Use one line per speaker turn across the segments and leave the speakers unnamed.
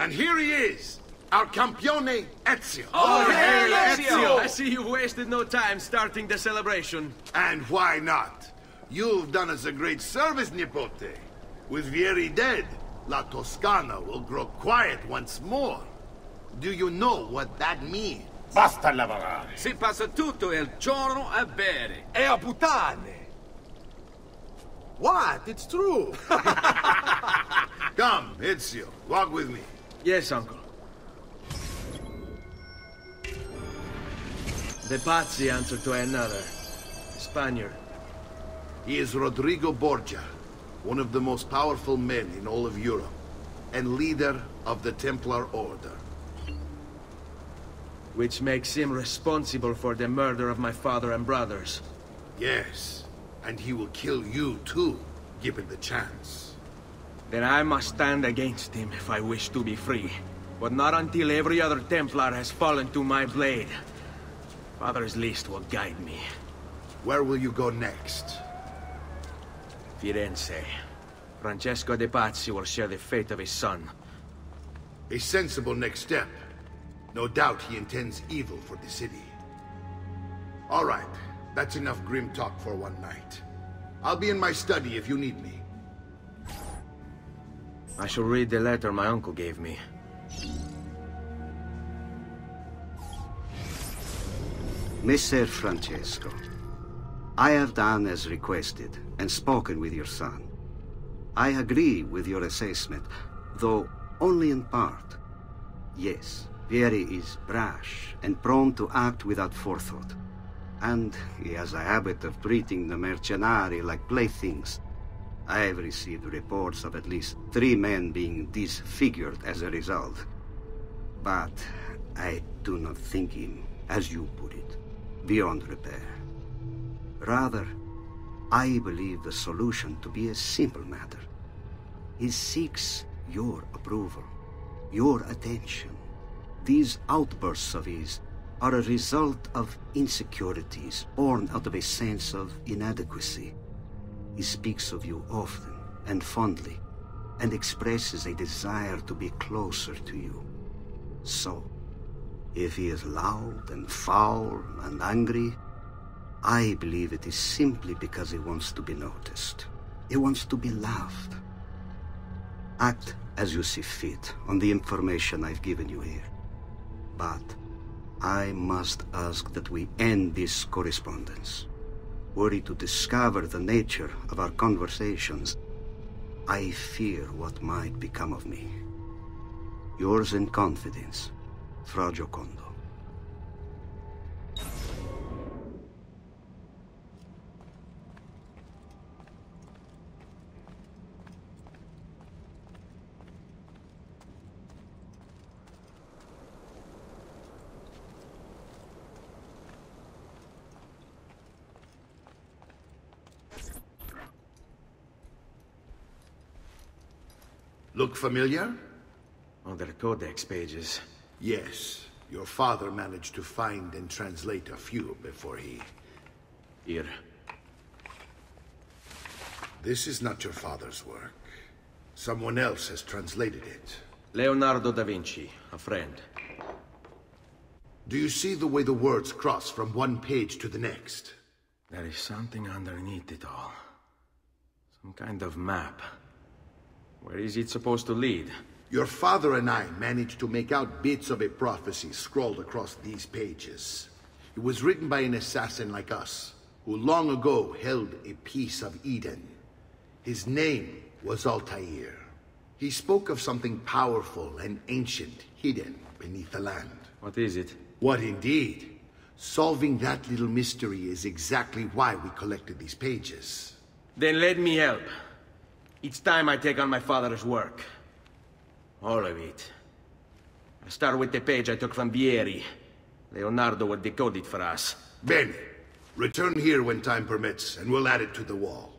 And here he is, our campione Ezio.
Oh, hey, Ezio! I see you've wasted no time starting the celebration.
And why not? You've done us a great service, Nipote. With Vieri dead, La Toscana will grow quiet once more. Do you know what that means?
Basta lavorare.
Si passa tutto il giorno a bere.
E a puttane! What? It's true!
Come, Ezio, walk with me.
Yes, uncle. The Pazzi answer to another. Spaniard.
He is Rodrigo Borgia, one of the most powerful men in all of Europe, and leader of the Templar Order.
Which makes him responsible for the murder of my father and brothers.
Yes, and he will kill you too, given the chance.
Then I must stand against him if I wish to be free. But not until every other Templar has fallen to my blade. Father's list will guide me.
Where will you go next?
Firenze. Francesco de Pazzi will share the fate of his son.
A sensible next step. No doubt he intends evil for the city. All right, that's enough grim talk for one night. I'll be in my study if you need me.
I shall read the letter my uncle gave me.
Messer Francesco, I have done as requested and spoken with your son. I agree with your assessment, though only in part. Yes, Vieri is brash and prone to act without forethought. And he has a habit of treating the mercenari like playthings. I have received reports of at least 3 men being disfigured as a result. But I do not think him, as you put it, beyond repair. Rather, I believe the solution to be a simple matter. He seeks your approval, your attention. These outbursts of his are a result of insecurities born out of a sense of inadequacy. He speaks of you often and fondly, and expresses a desire to be closer to you. So, if he is loud and foul and angry, I believe it is simply because he wants to be noticed. He wants to be loved. Act as you see fit on the information I've given you here. But I must ask that we end this correspondence. Were he to discover the nature of our conversations, I fear what might become of me. Yours in confidence, Fra Giocondo.
Look familiar?
Other codex pages.
Yes. Your father managed to find and translate a few before he...
Here.
This is not your father's work. Someone else has translated it.
Leonardo da Vinci, a friend.
Do you see the way the words cross from one page to the next?
There is something underneath it all. Some kind of map. Where is it supposed to lead?
Your father and I managed to make out bits of a prophecy scrawled across these pages. It was written by an assassin like us, who long ago held a piece of Eden. His name was Altair. He spoke of something powerful and ancient hidden beneath the land.
What is it?
What indeed? Solving that little mystery is exactly why we collected these pages.
Then let me help. Each time I take on my father's work. All of it. I start with the page I took from Vieri. Leonardo will decode it for us.
Bene. Return here when time permits, and we'll add it to the wall.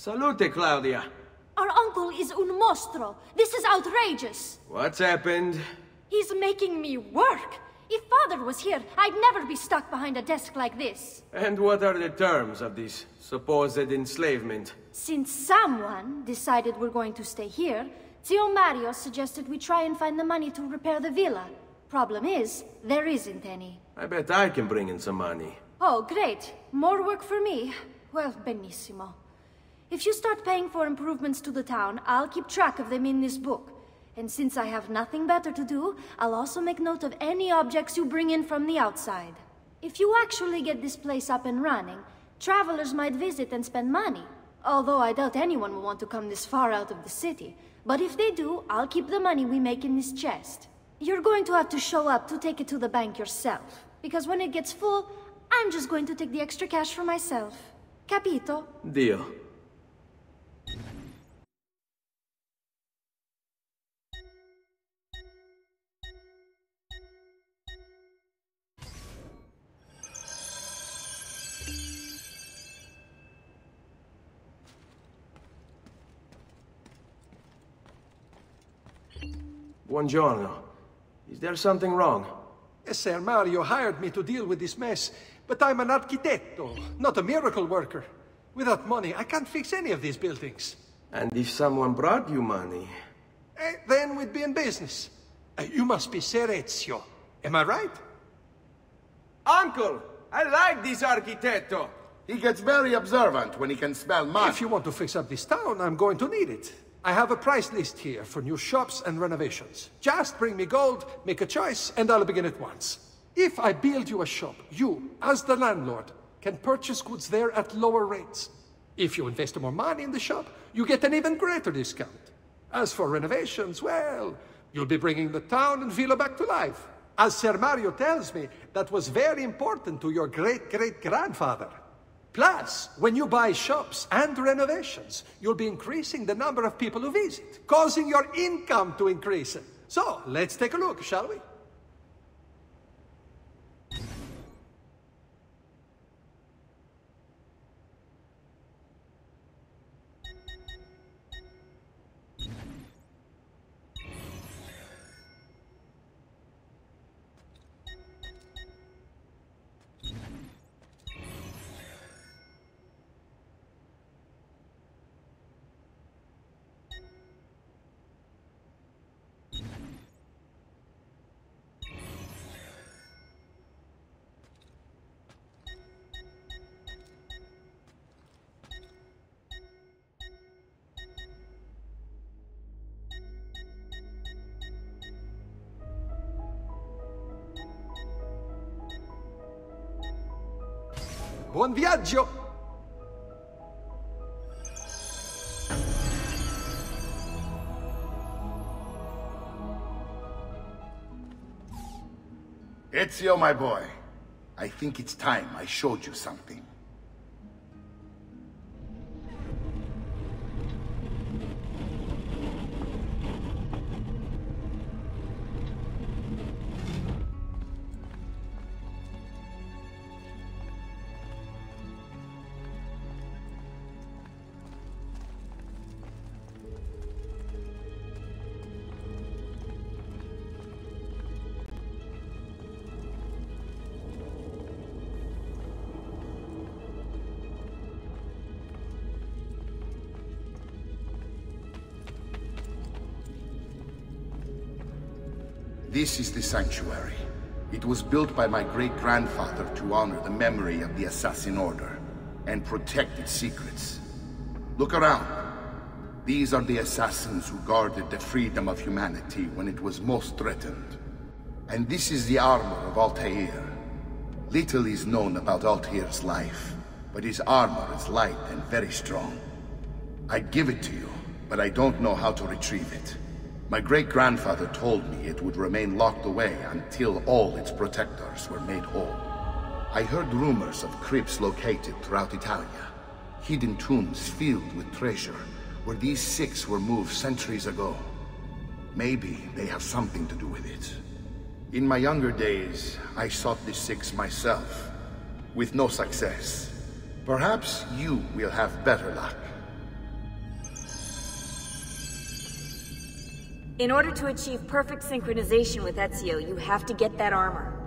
Salute, Claudia.
Our uncle is un mostro. This is outrageous.
What's happened?
He's making me work. If Father was here, I'd never be stuck behind a desk like this.
And what are the terms of this supposed enslavement?
Since someone decided we're going to stay here, Zio Mario suggested we try and find the money to repair the villa. Problem is, there isn't any.
I bet I can bring in some money.
Oh, great. More work for me. Well, benissimo. If you start paying for improvements to the town, I'll keep track of them in this book. And since I have nothing better to do, I'll also make note of any objects you bring in from the outside. If you actually get this place up and running, travelers might visit and spend money. Although I doubt anyone will want to come this far out of the city. But if they do, I'll keep the money we make in this chest. You're going to have to show up to take it to the bank yourself. Because when it gets full, I'm just going to take the extra cash for myself. Capito?
Deal. Buongiorno. Is there something wrong?
Ser Mario hired me to deal with this mess, but I'm an architetto, not a miracle worker. Without money, I can't fix any of these buildings.
And if someone brought you money?
Then we'd be in business. You must be Ser Ezio. Am I right?
Uncle! I like this architetto!
He gets very observant when he can smell mud.
If you want to fix up this town, I'm going to need it. I have a price list here for new shops and renovations. Just bring me gold, make a choice, and I'll begin at once. If I build you a shop, you, as the landlord, can purchase goods there at lower rates. If you invest more money in the shop, you get an even greater discount. As for renovations, well, you'll be bringing the town and villa back to life. As Ser Mario tells me, that was very important to your great-great-grandfather. Plus, when you buy shops and renovations, you'll be increasing the number of people who visit, causing your income to increase. So, let's take a look, shall we? Buon viaggio!
Ezio, my boy. I think it's time I showed you something. This is the sanctuary. It was built by my great-grandfather to honor the memory of the Assassin Order and protect its secrets. Look around. These are the assassins who guarded the freedom of humanity when it was most threatened. And this is the armor of Altair. Little is known about Altair's life, but his armor is light and very strong. I'd give it to you, but I don't know how to retrieve it. My great-grandfather told me it would remain locked away until all its protectors were made whole. I heard rumors of crypts located throughout Italia, hidden tombs filled with treasure, where these six were moved centuries ago. Maybe they have something to do with it. In my younger days, I sought the six myself, with no success. Perhaps you will have better luck.
In order to achieve perfect synchronization with Ezio, you have to get that armor.